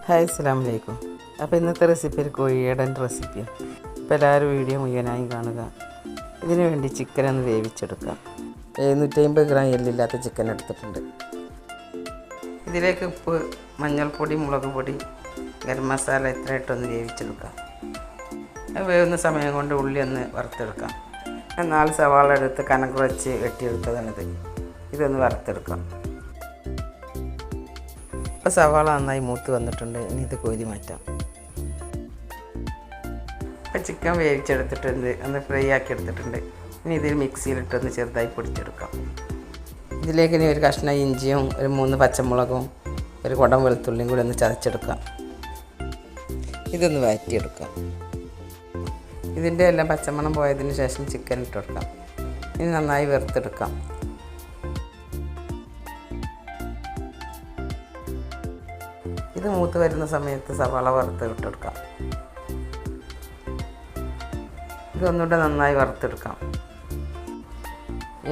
Hi അസ്സലാമു അലൈക്കും. അപ്പോൾ ഇന്നത്തെ റെസിപ്പി ഒരു കോഴിയുടെ റെസിപ്പിയാണ്. അപ്പോൾ എല്ലാവരും വീഡിയോ മുഴുവനായി കാണുക. ഇതിനു വേണ്ടി ചിക്കൻ ഒന്ന് വേവിച്ചെടുക്കാം. 750 ഗ്രാം എല്ലില്ലാത്ത ചിക്കൻ എടുത്തിട്ടുണ്ട്. ഇതിലേക്ക് ഉപ്പ്, മഞ്ഞൾപ്പൊടി, മുളക് പൊടി, ഗരം മസാല ഇത്ര ഇട്ടൊന്ന് വേവിച്ചെടുക്കാം. വേവുന്ന സമയം കൊണ്ട് ഉള്ളി ഒന്ന് വറുത്തെടുക്കാം. 4 സവാള എടുത്ത് കനം കുറച്ച് വെട്ടിയെടുത്തതാണിത്. ഇതൊന്ന് വറുത്തെടുക്കാം. ഇപ്പോൾ സവാള നന്നായി മൂത്ത് വന്നിട്ടുണ്ട്. ഇനി ഇത് കോരി മാറ്റാം. ഇപ്പോൾ ചിക്കൻ വേവിച്ചെടുത്തിട്ടുണ്ട്, ഒന്ന് ഫ്രൈ ആക്കി എടുത്തിട്ടുണ്ട്. ഇനി ഇതിൽ മിക്സിയിലിട്ടൊന്ന് ചെറുതായി പൊടിച്ചെടുക്കാം. ഇതിലേക്ക് ഇനി ഒരു കഷ്ണം ഇഞ്ചിയും ഒരു 3 പച്ചമുളകും ഒരു കുടം വെളുത്തുള്ളിയും കൂടി ഒന്ന് ചതച്ചെടുക്കാം. ഇതൊന്ന് വഴറ്റിയെടുക്കാം. ഇതിൻ്റെ എല്ലാം പച്ചമണം പോയതിന് ശേഷം ചിക്കൻ ഇട്ട് കൊടുക്കാം. ഇനി നന്നായി വറുത്തെടുക്കാം. ഇത് മൂത്ത് വരുന്ന സമയത്ത് സവാള വറുത്ത് ഇട്ടെടുക്കാം. ഇതൊന്നുകൂടെ നന്നായി വറുത്തെടുക്കാം.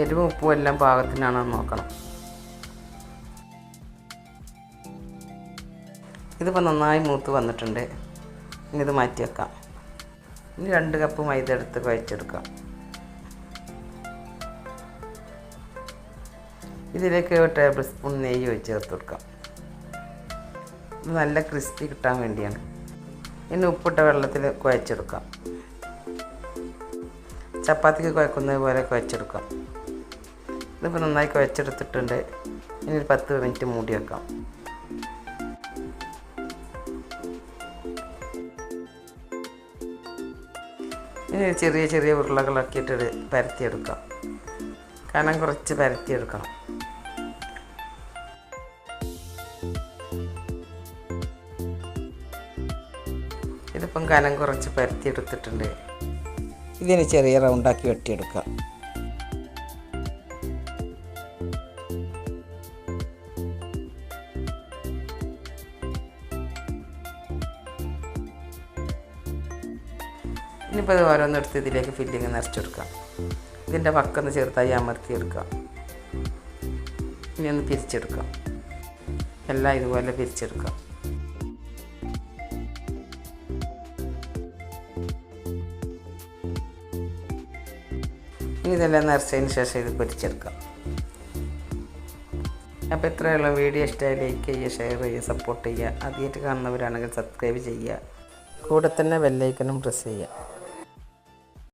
എരിവും ഉപ്പും എല്ലാം പാകത്തിനാണെന്ന് നോക്കണം. ഇതിപ്പോൾ നന്നായി മൂത്ത് വന്നിട്ടുണ്ട്. ഇനി ഇത് മാറ്റി വെക്കാം. ഇനി 2 കപ്പ് മൈദ എടുത്ത് കുഴച്ചെടുക്കാം. ഇതിലേക്ക് 1 ടേബിൾ സ്പൂൺ നെയ്യ് ചേർത്ത് കൊടുക്കാം. ഇത് നല്ല ക്രിസ്പി കിട്ടാൻ വേണ്ടിയാണ്. ഇനി ഉപ്പിട്ട വെള്ളത്തിൽ കുഴച്ചെടുക്കാം. ചപ്പാത്തിക്ക് കുഴക്കുന്നത് പോലെ കുഴച്ചെടുക്കാം. ഇതിപ്പോൾ നന്നായി കുഴച്ചെടുത്തിട്ടുണ്ട്. ഇനി ഒരു 10 മിനിറ്റ് മൂടി വെക്കാം. ഇനി ചെറിയ ചെറിയ ഉരുളകളാക്കിയിട്ട് പരത്തിയെടുക്കാം. കനം കുറച്ച് പരത്തിയെടുക്കണം. ഇതിപ്പം കനം കുറച്ച് പരത്തിയെടുത്തിട്ടുണ്ട്. ഇതിന് ചെറിയ റൗണ്ടാക്കി വെട്ടിയെടുക്കാം. ഇനിയിപ്പോൾ ഇത് ഓരോന്നെടുത്ത് ഇതിലേക്ക് ഫില്ലിങ് നിറച്ചെടുക്കാം. ഇതിൻ്റെ പക്കൊന്ന് ചെറുതായി അമർത്തിയെടുക്കാം. ഇനി ഒന്ന് പിരിച്ചെടുക്കാം. എല്ലാം ഇതുപോലെ പിരിച്ചെടുക്കാം. ഇനി ഇതെല്ലാം നിറച്ചതിന് ശേഷം ഇത് പൊരിച്ചെടുക്കാം. അപ്പോൾ ഇത്രയുള്ള വീഡിയോ ഇഷ്ടമായി ലൈക്ക് ചെയ്യുക, ഷെയർ ചെയ്യുക, സപ്പോർട്ട് ചെയ്യുക. ആദ്യമായിട്ട് കാണുന്നവരാണെങ്കിൽ സബ്സ്ക്രൈബ് ചെയ്യുക. കൂടെ തന്നെ ബെല്ലൈക്കനും പ്രസ് ചെയ്യുക.